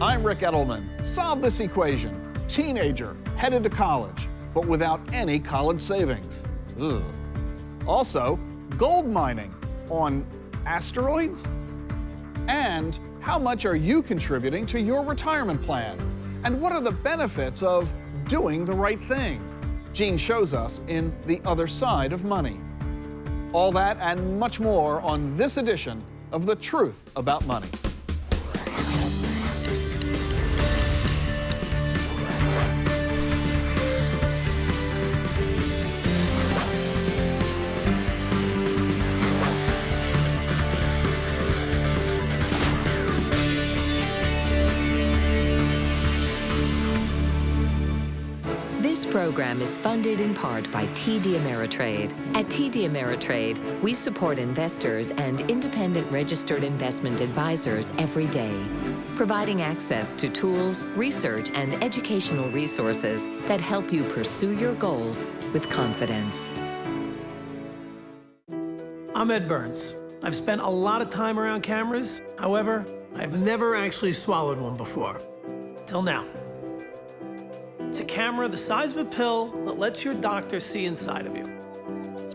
I'm Ric Edelman. Solve this equation. Teenager headed to college, but without any college savings. Ugh. Also, gold mining on asteroids? And how much are you contributing to your retirement plan? And what are the benefits of doing the right thing? Jean shows us in The Other Side of Money. All that and much more on this edition of The Truth About Money. This program is funded in part by TD Ameritrade. At TD Ameritrade, we support investors and independent registered investment advisors every day, providing access to tools, research, and educational resources that help you pursue your goals with confidence. I'm Ed Burns. I've spent a lot of time around cameras. However, I've never actually swallowed one before. Till now. It's a camera the size of a pill that lets your doctor see inside of you.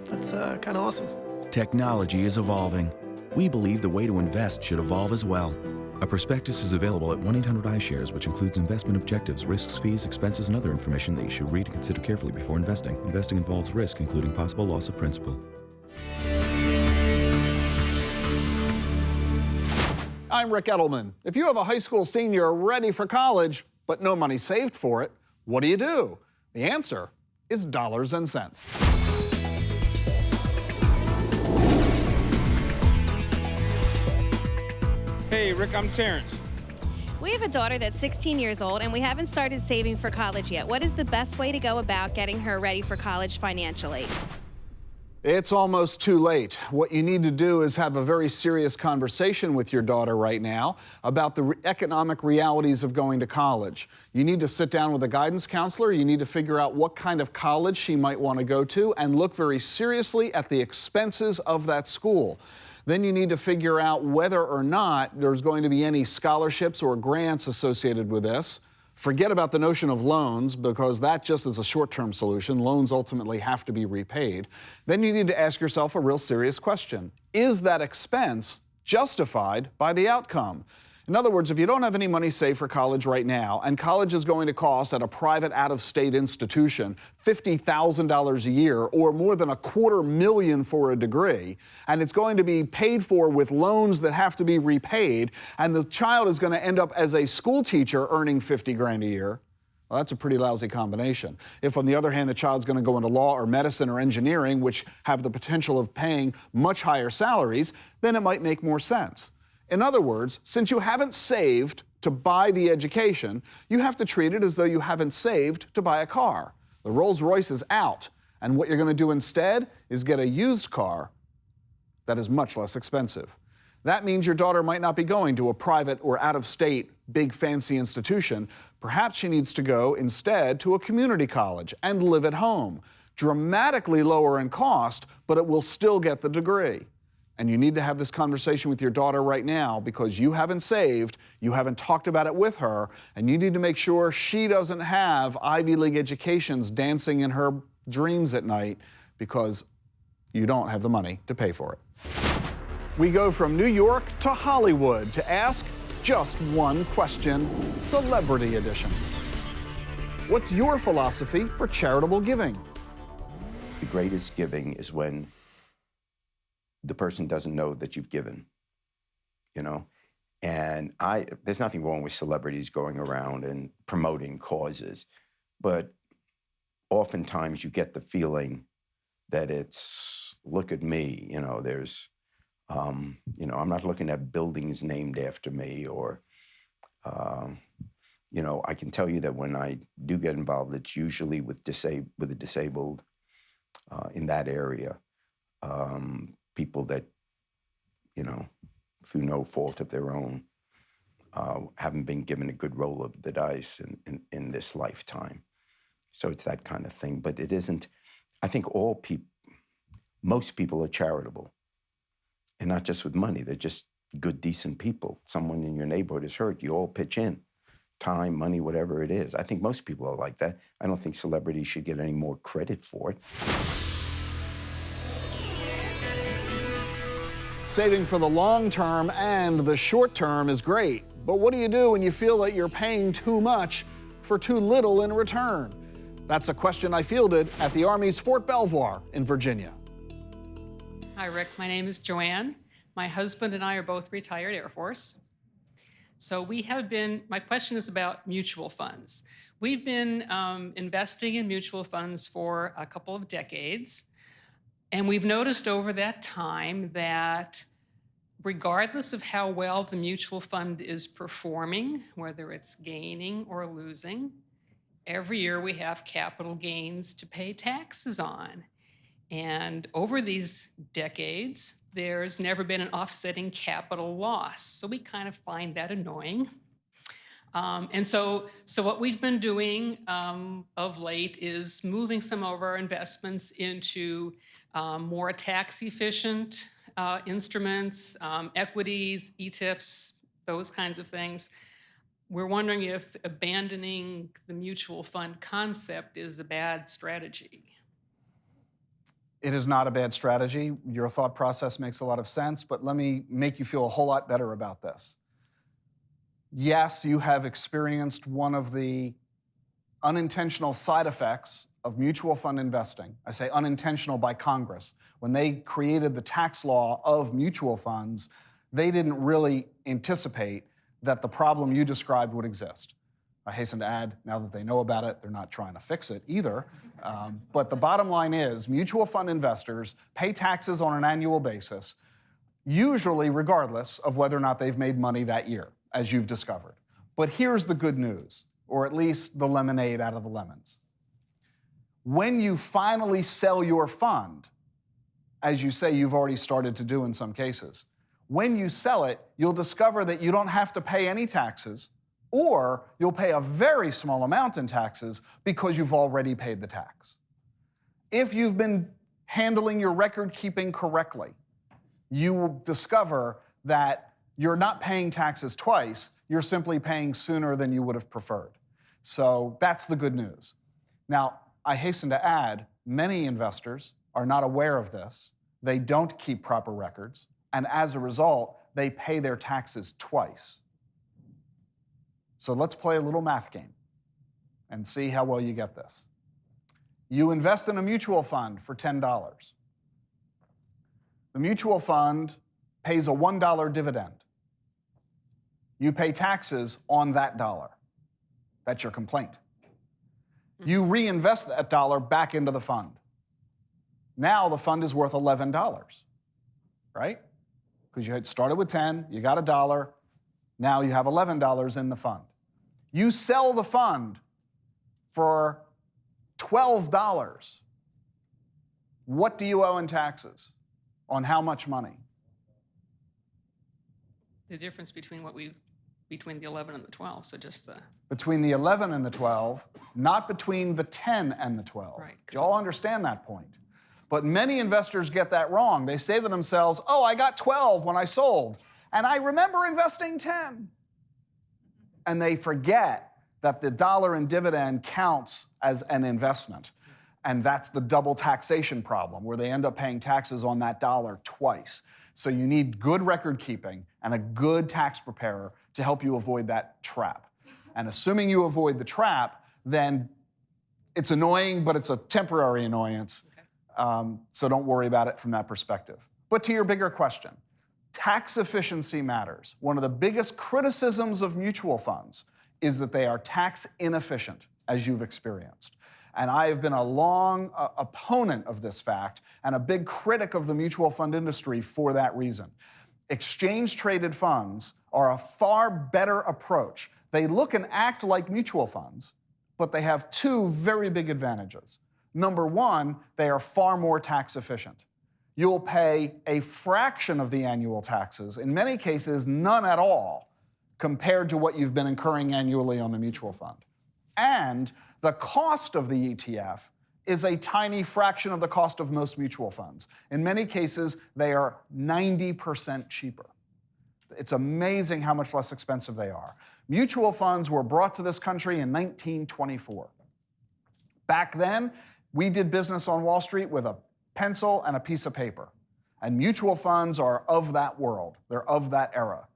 That's kind of awesome. Technology is evolving. We believe the way to invest should evolve as well. A prospectus is available at 1-800-iShares, which includes investment objectives, risks, fees, expenses, and other information that you should read and consider carefully before investing. Investing involves risk, including possible loss of principal. I'm Ric Edelman. If you have a high school senior ready for college, but no money saved for it, what do? The answer is dollars and cents. Hey, Rick, I'm Terrence. We have a daughter that's 16 years old, and we haven't started saving for college yet. What is the best way to go about getting her ready for college financially? It's almost too late. What you need to do is have a very serious conversation with your daughter right now about the economic realities of going to college. You need to sit down with a guidance counselor. You need to figure out what kind of college she might want to go to and look very seriously at the expenses of that school. Then you need to figure out whether or not there's going to be any scholarships or grants associated with this. Forget about the notion of loans, because that just is a short-term solution. Loans ultimately have to be repaid. Then you need to ask yourself a real serious question. Is that expense justified by the outcome? In other words, if you don't have any money saved for college right now, and college is going to cost at a private out-of-state institution $50,000 a year, or more than $250,000 for a degree, and it's going to be paid for with loans that have to be repaid, and the child is going to end up as a school teacher earning $50,000 a year, well, that's a pretty lousy combination. If, on the other hand, the child's going to go into law or medicine or engineering, which have the potential of paying much higher salaries, then it might make more sense. In other words, since you haven't saved to buy the education, you have to treat it as though you haven't saved to buy a car. The Rolls Royce is out, and what you're going to do instead is get a used car that is much less expensive. That means your daughter might not be going to a private or out-of-state big fancy institution. Perhaps she needs to go instead to a community college and live at home. Dramatically lower in cost, but it will still get the degree. And you need to have this conversation with your daughter right now, because you haven't saved, you haven't talked about it with her, and you need to make sure she doesn't have Ivy League educations dancing in her dreams at night, because you don't have the money to pay for it. We go from New York to Hollywood to ask just one question, Celebrity Edition. What's your philosophy for charitable giving? The greatest giving is when the person doesn't know that you've given, you know? And there's nothing wrong with celebrities going around and promoting causes, but oftentimes you get the feeling that it's, look at me, you know, there's, you know, I'm not looking at buildings named after me, or, you know, I can tell you that when I do get involved, it's usually with the disabled in that area. People that, you know, through no fault of their own, haven't been given a good roll of the dice in this lifetime. So it's that kind of thing. But it isn't, I think most people are charitable. And not just with money, they're just good, decent people. Someone in your neighborhood is hurt, you all pitch in. time, money, whatever it is. I think most people are like that. I don't think celebrities should get any more credit for it. Saving for the long term and the short term is great, but what do you do when you feel that you're paying too much for too little in return? That's a question I fielded at the Army's Fort Belvoir in Virginia. Hi, Rick. My name is Joanne. My husband and I are both retired Air Force. So my question is about mutual funds. We've been investing in mutual funds for a couple of decades, and we've noticed over that time that regardless of how well the mutual fund is performing, whether it's gaining or losing, every year we have capital gains to pay taxes on. And over these decades, there's never been an offsetting capital loss. So we kind of find that annoying. And so what we've been doing of late is moving some of our investments into more tax-efficient instruments, equities, ETFs, those kinds of things. We're wondering if abandoning the mutual fund concept is a bad strategy. It is not a bad strategy. Your thought process makes a lot of sense, but let me make you feel a whole lot better about this. Yes, you have experienced one of the unintentional side effects of mutual fund investing. I say unintentional by Congress. When they created the tax law of mutual funds, they didn't really anticipate that the problem you described would exist. I hasten to add, now that they know about it, they're not trying to fix it either. But the bottom line is mutual fund investors pay taxes on an annual basis, usually regardless of whether or not they've made money that year, as you've discovered. But here's the good news, or at least the lemonade out of the lemons. When you finally sell your fund, as you say you've already started to do in some cases, when you sell it, you'll discover that you don't have to pay any taxes, or you'll pay a very small amount in taxes because you've already paid the tax. If you've been handling your record keeping correctly, you will discover that you're not paying taxes twice, you're simply paying sooner than you would have preferred. So that's the good news. Now, I hasten to add, many investors are not aware of this. They don't keep proper records, and as a result, they pay their taxes twice. So let's play a little math game and see how well you get this. You invest in a mutual fund for $10. The mutual fund pays a $1 dividend. You pay taxes on that dollar. That's your complaint. You reinvest that dollar back into the fund. Now the fund is worth $11, right? Because you had started with 10, you got $1, now you have $11 in the fund. You sell the fund for $12. What do you owe in taxes? On how much money? The difference between between the 11 and the 12, so just the... Between the 11 and the 12, not between the 10 and the 12. Right. Do you all understand that point? But many investors get that wrong. They say to themselves, oh, I got 12 when I sold, and I remember investing 10. And they forget that the dollar in dividend counts as an investment. And that's the double taxation problem, where they end up paying taxes on that dollar twice. So you need good record keeping and a good tax preparer to help you avoid that trap. And assuming you avoid the trap, then it's annoying, but it's a temporary annoyance. So don't worry about it from that perspective. But to your bigger question, tax efficiency matters. One of the biggest criticisms of mutual funds is that they are tax inefficient, as you've experienced. And I have been a long opponent of this fact and a big critic of the mutual fund industry for that reason. Exchange-traded funds are a far better approach. They look and act like mutual funds, but they have two very big advantages. Number one, they are far more tax efficient. You'll pay a fraction of the annual taxes, in many cases none at all, compared to what you've been incurring annually on the mutual fund. And the cost of the ETF is a tiny fraction of the cost of most mutual funds. In many cases, they are 90% cheaper. It's amazing how much less expensive they are. Mutual funds were brought to this country in 1924. Back then, we did business on Wall Street with a pencil and a piece of paper. And mutual funds are of that world. They're of that era.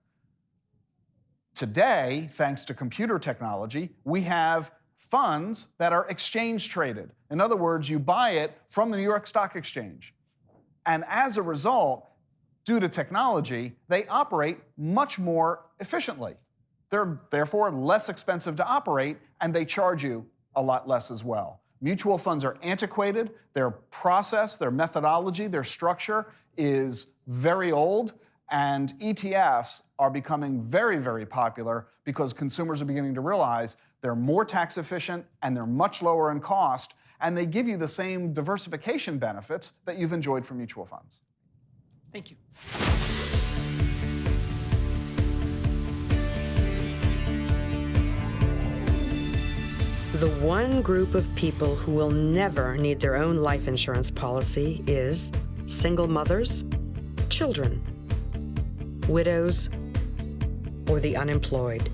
Today, thanks to computer technology, we have funds that are exchange traded. In other words, you buy it from the New York Stock Exchange. And as a result, due to technology, they operate much more efficiently. They're therefore less expensive to operate, and they charge you a lot less as well. Mutual funds are antiquated. Their process, their methodology, their structure is very old, and ETFs are becoming very, very popular because consumers are beginning to realize they're more tax efficient and they're much lower in cost, and they give you the same diversification benefits that you've enjoyed from mutual funds. Thank you. The one group of people who will never need their own life insurance policy is single mothers, children, widows, or the unemployed.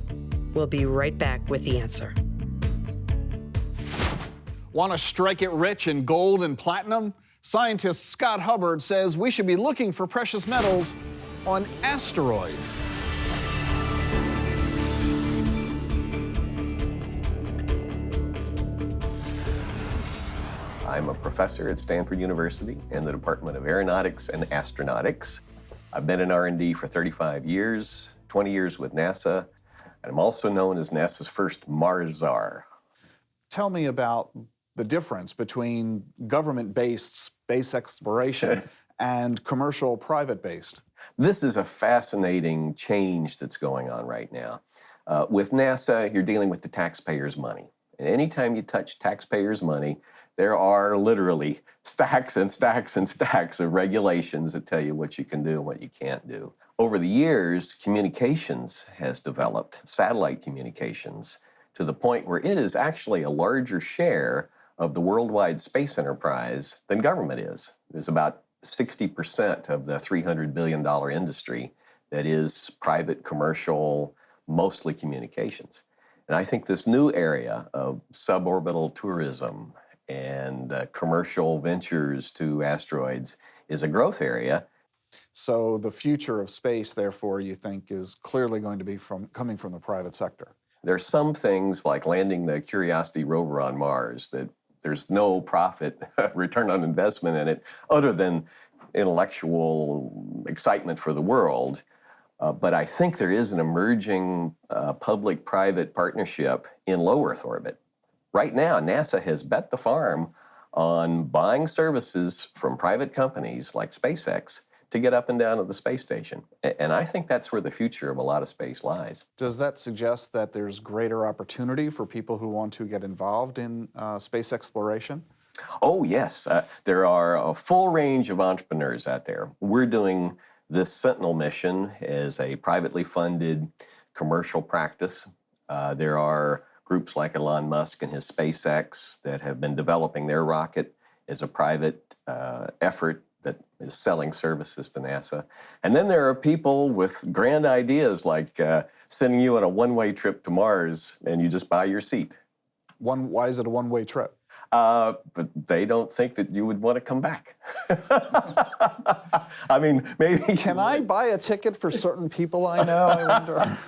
We'll be right back with the answer. Want to strike it rich in gold and platinum? Scientist Scott Hubbard says we should be looking for precious metals on asteroids. I'm a professor at Stanford University in the Department of Aeronautics and Astronautics. I've been in R&D for 35 years, 20 years with NASA, and I'm also known as NASA's first Mars czar. Tell me about the difference between government-based space exploration and commercial private-based. This is a fascinating change that's going on right now. With NASA, you're dealing with the taxpayers' money. And anytime you touch taxpayers' money, there are literally stacks and stacks and stacks of regulations that tell you what you can do and what you can't do. Over the years, communications has developed, satellite communications, to the point where it is actually a larger share of the worldwide space enterprise than government is. There's about 60% of the $300 billion industry that is private, commercial, mostly communications. And I think this new area of suborbital tourism and commercial ventures to asteroids is a growth area. So the future of space, therefore, you think is clearly going to be coming from the private sector? There's some things like landing the Curiosity rover on Mars that there's no profit return on investment in it other than intellectual excitement for the world. But I think there is an emerging public-private partnership in low Earth orbit. Right now, NASA has bet the farm on buying services from private companies like SpaceX to get up and down to the space station. And I think that's where the future of a lot of space lies. Does that suggest that there's greater opportunity for people who want to get involved in space exploration? Oh, yes. There are a full range of entrepreneurs out there. We're doing this Sentinel mission as a privately funded commercial practice. There are groups like Elon Musk and his SpaceX that have been developing their rocket as a private effort that is selling services to NASA. And then there are people with grand ideas like sending you on a one-way trip to Mars and you just buy your seat. Why is it a one-way trip? But they don't think that you would want to come back. I mean, maybe... Can I buy a ticket for certain people I know, I wonder?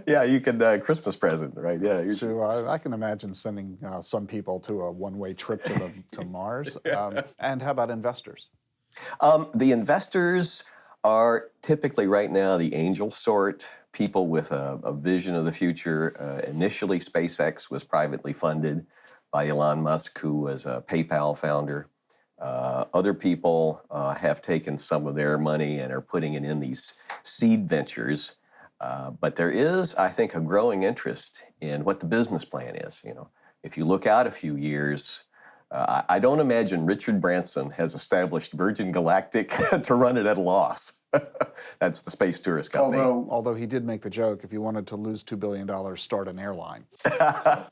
yeah, you can, Christmas present, right? Yeah. So I can imagine sending some people to a one-way trip to Mars. And how about investors? The investors are typically right now the angel sort, people with a vision of the future. Initially, SpaceX was privately funded by Elon Musk, who was a PayPal founder. Other people have taken some of their money and are putting it in these seed ventures. But there is, I think, a growing interest in what the business plan is. You know, if you look out a few years, I don't imagine Richard Branson has established Virgin Galactic to run it at a loss. That's the space tourist company. Although he did make the joke, if you wanted to lose $2 billion, start an airline.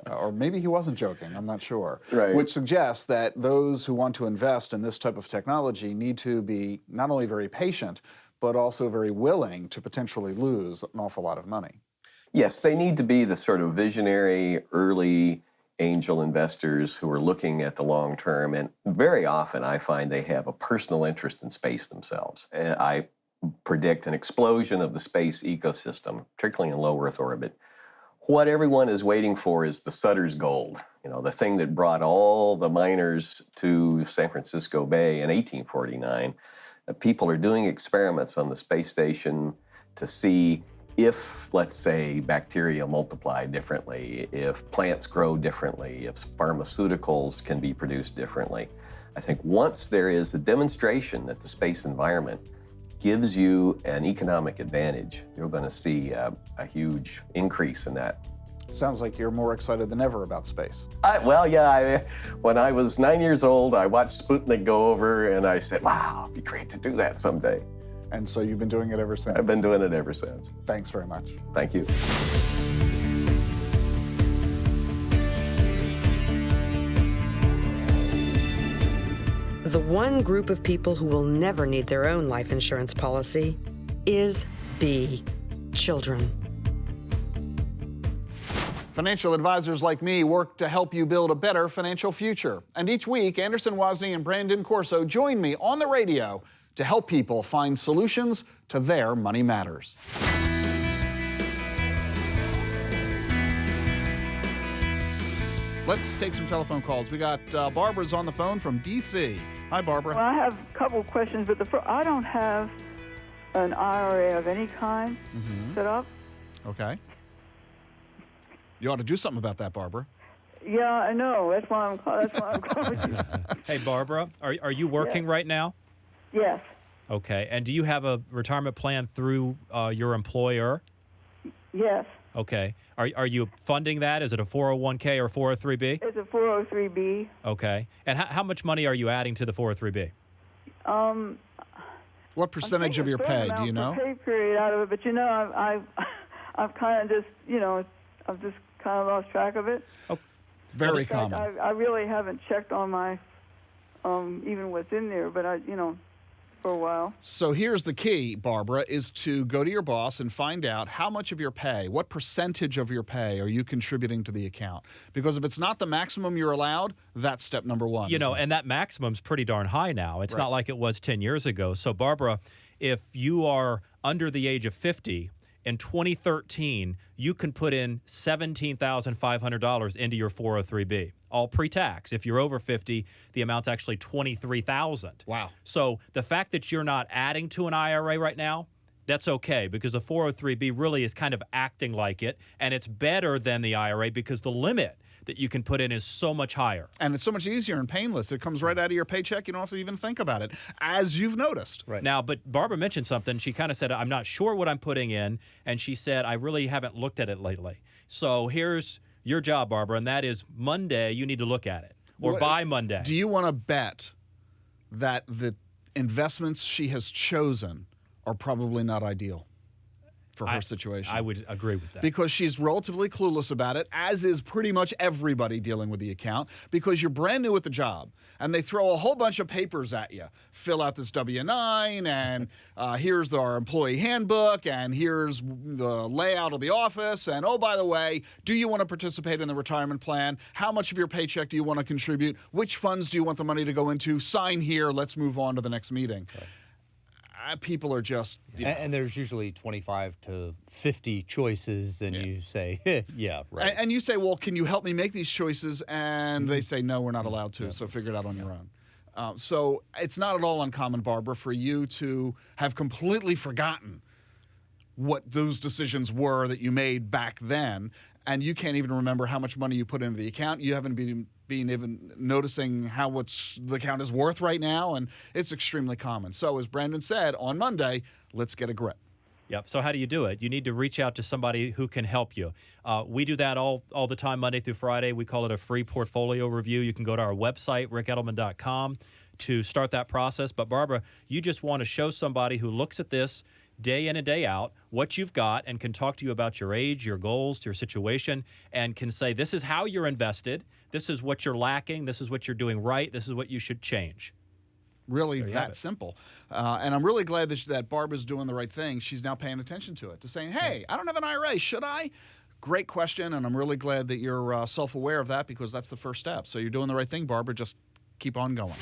Or maybe he wasn't joking, I'm not sure. Right. Which suggests that those who want to invest in this type of technology need to be not only very patient, but also very willing to potentially lose an awful lot of money. Yes, they need to be the sort of visionary, early angel investors who are looking at the long term. And very often I find they have a personal interest in space themselves. And I predict an explosion of the space ecosystem, particularly in low Earth orbit. What everyone is waiting for is the Sutter's Gold, the thing that brought all the miners to San Francisco Bay in 1849. People are doing experiments on the space station to see if, let's say, bacteria multiply differently, if plants grow differently, if pharmaceuticals can be produced differently. I think once there is a demonstration that the space environment gives you an economic advantage, you're going to see a huge increase in that. Sounds like you're more excited than ever about space. When I was 9 years old, I watched Sputnik go over, and I said, wow, it'd be great to do that someday. And so you've been doing it ever since? I've been doing it ever since. Thanks very much. Thank you. The one group of people who will never need their own life insurance policy is B, children. Financial advisors like me work to help you build a better financial future. And each week, Anderson Wozni and Brandon Corso join me on the radio to help people find solutions to their money matters. Let's take some telephone calls. We got Barbara's on the phone from D.C. Hi, Barbara. Well, I have a couple of questions, but I don't have an IRA of any kind set up. Okay. You ought to do something about that, Barbara. Yeah, I know. That's why I'm calling you. Hey, Barbara, are you working right now? Yes. Okay. And do you have a retirement plan through your employer? Yes. Okay. Are you funding that? Is it a 401k or 403b? It's a 403b. Okay. And how much money are you adding to the 403b? What percentage of your pay, do you know? Pay period out of it, but I've kind of just, I've just kind of lost track of it. Oh, very common. I really haven't checked on my, even what's in there, but for a while. So here's the key, Barbara, is to go to your boss and find out how much of your pay, what percentage of your pay are you contributing to the account? Because if it's not the maximum you're allowed, that's step number one. And that maximum's pretty darn high now. It's right. not like it was 10 years ago. So, Barbara, if you are under the age of 50, in 2013, you can put in $17,500 into your 403b, all pre-tax. If you're over 50, the amount's actually $23,000. Wow. So the fact that you're not adding to an IRA right now, that's okay, because the 403b really is kind of acting like it, and it's better than the IRA because the limit that you can put in is so much higher. And it's so much easier and painless. It comes right out of your paycheck. You don't have to even think about it, as you've noticed. Right. Now, but Barbara mentioned something. She kind of said, I'm not sure what I'm putting in, and she said, I really haven't looked at it lately. So here's your job, Barbara, and that is Monday, you need to look at it, or by Monday. Do you want to bet that the investments she has chosen are probably not ideal for her situation? I would agree with that. Because she's relatively clueless about it, as is pretty much everybody dealing with the account, because you're brand new at the job, and they throw a whole bunch of papers at you. Fill out this W-9, and here's our employee handbook, and here's the layout of the office, and oh, by the way, do you want to participate in the retirement plan? How much of your paycheck do you want to contribute? Which funds do you want the money to go into? Sign here, let's move on to the next meeting. Right. People are just... And there's usually 25 to 50 choices, and you say, yeah, right. And you say, well, can you help me make these choices? And they say, no, we're not allowed to, so figure it out on your own. So it's not at all uncommon, Barbara, for you to have completely forgotten what those decisions were that you made back then, and you can't even remember how much money you put into the account. You haven't been even noticing how much the account is worth right now, and it's extremely common. So as Brandon said, on Monday, let's get a grip. Yep. So how do you do it? You need to reach out to somebody who can help you. We do that all the time, Monday through Friday. We call it a free portfolio review. You can go to our website, ricedelman.com, to start that process. But Barbara, you just want to show somebody who looks at this day in and day out, what you've got, and can talk to you about your age, your goals, your situation, and can say, this is how you're invested, this is what you're lacking, this is what you're doing right, this is what you should change. really There you have that it. simple. And I'm really glad that Barbara's doing the right thing. She's now paying attention to it, to saying, hey, I don't have an IRA, should I? Great question, and I'm really glad that you're self-aware of that, because that's the first step. So you're doing the right thing, Barbara. Just keep on going.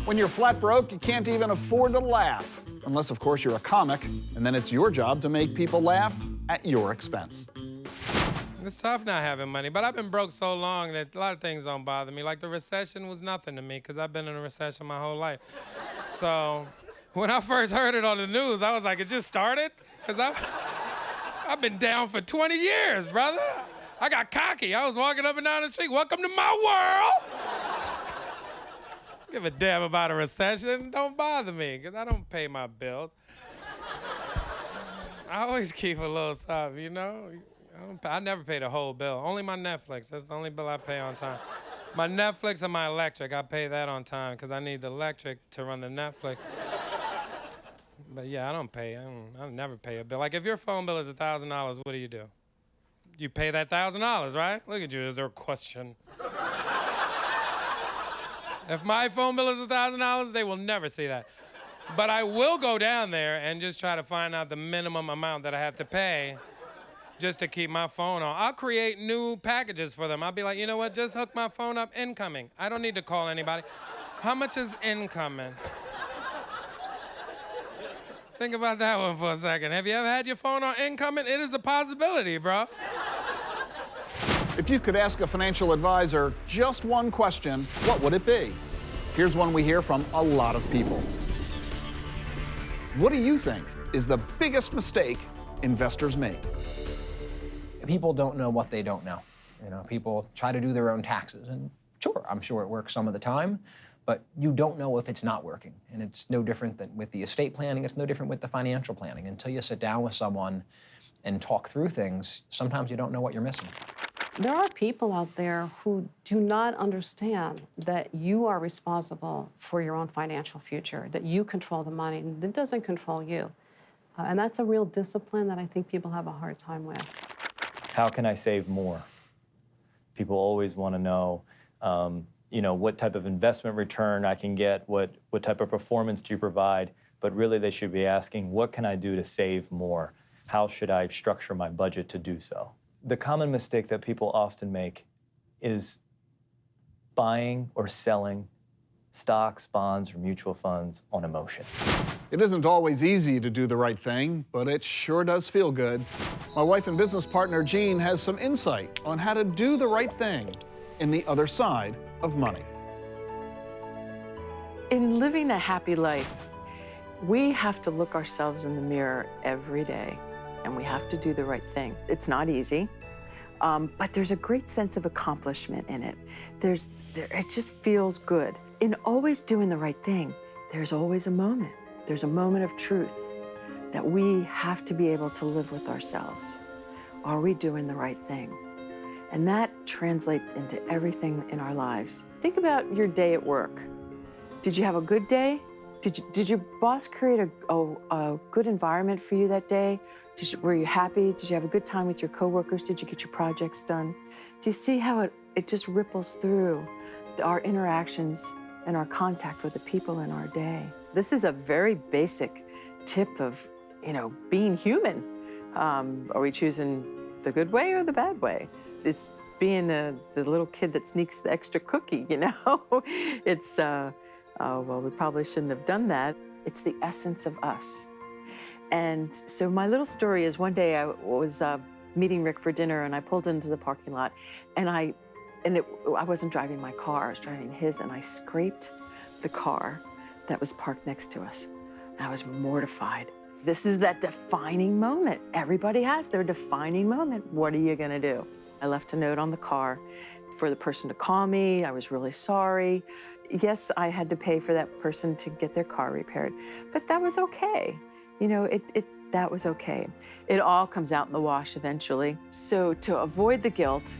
When you're flat broke, you can't even afford to laugh. Unless, of course, you're a comic, and then it's your job to make people laugh at your expense. It's tough not having money, but I've been broke so long that a lot of things don't bother me. Like the recession was nothing to me, because I've been in a recession my whole life. So when I first heard it on the news, I was like, it just started? Because I've been down for 20 years, brother. I got cocky. I was walking up and down the street, welcome to my world. Give a damn about a recession. Don't bother me, because I don't pay my bills. I always keep a little stuff, you know? I never pay the whole bill. Only my Netflix. That's the only bill I pay on time. My Netflix and my electric, I pay that on time because I need the electric to run the Netflix. But yeah, I don't pay. I never pay a bill. Like if your phone bill is $1,000, what do? You pay that $1,000, right? Look at you. Is there a question? If my phone bill is $1,000, they will never see that. But I will go down there and just try to find out the minimum amount that I have to pay just to keep my phone on. I'll create new packages for them. I'll be like, you know what, just hook my phone up incoming. I don't need to call anybody. How much is incoming? Think about that one for a second. Have you ever had your phone on incoming? It is a possibility, bro. If you could ask a financial advisor just one question, what would it be? Here's one we hear from a lot of people. What do you think is the biggest mistake investors make? People don't know what they don't know. You know, people try to do their own taxes, and sure, I'm sure it works some of the time, but you don't know if it's not working. And it's no different than with the estate planning, it's no different with the financial planning. Until you sit down with someone and talk through things, sometimes you don't know what you're missing. There are people out there who do not understand that you are responsible for your own financial future, that you control the money, and it doesn't control you. And that's a real discipline that I think people have a hard time with. How can I save more? People always want to know, you know, what type of investment return I can get, what type of performance do you provide, but really they should be asking, what can I do to save more? How should I structure my budget to do so? The common mistake that people often make is buying or selling stocks, bonds, or mutual funds on emotion. It isn't always easy to do the right thing, but it sure does feel good. My wife and business partner, Jean, has some insight on how to do the right thing in the other side of money. In living a happy life, we have to look ourselves in the mirror every day, and we have to do the right thing. It's not easy, but there's a great sense of accomplishment in it. It just feels good. In always doing the right thing, there's always a moment. There's a moment of truth that we have to be able to live with ourselves. Are we doing the right thing? And that translates into everything in our lives. Think about your day at work. Did you have a good day? Did your boss create a good environment for you that day? Were you happy? Did you have a good time with your coworkers? Did you get your projects done? Do you see how it just ripples through our interactions and our contact with the people in our day? This is a very basic tip of, being human. Are we choosing the good way or the bad way? It's being the little kid that sneaks the extra cookie, It's, well, we probably shouldn't have done that. It's the essence of us. And so my little story is one day I was meeting Rick for dinner, and I pulled into the parking lot, and I wasn't driving my car, I was driving his, and I scraped the car that was parked next to us. I was mortified. This is that defining moment. Everybody has their defining moment. What are you gonna do? I left a note on the car for the person to call me. I was really sorry. Yes, I had to pay for that person to get their car repaired, but that was okay. That was okay. It all comes out in the wash eventually. So to avoid the guilt,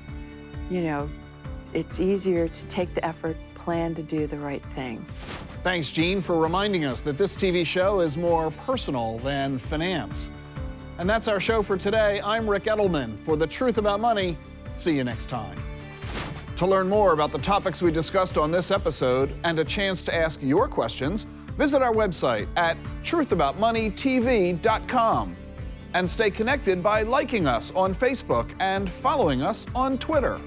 it's easier to take the effort, plan to do the right thing. Thanks, Jean, for reminding us that this TV show is more personal than finance. And that's our show for today. I'm Ric Edelman. For The Truth About Money, see you next time. To learn more about the topics we discussed on this episode and a chance to ask your questions, visit our website at truthaboutmoneytv.com. And stay connected by liking us on Facebook and following us on Twitter.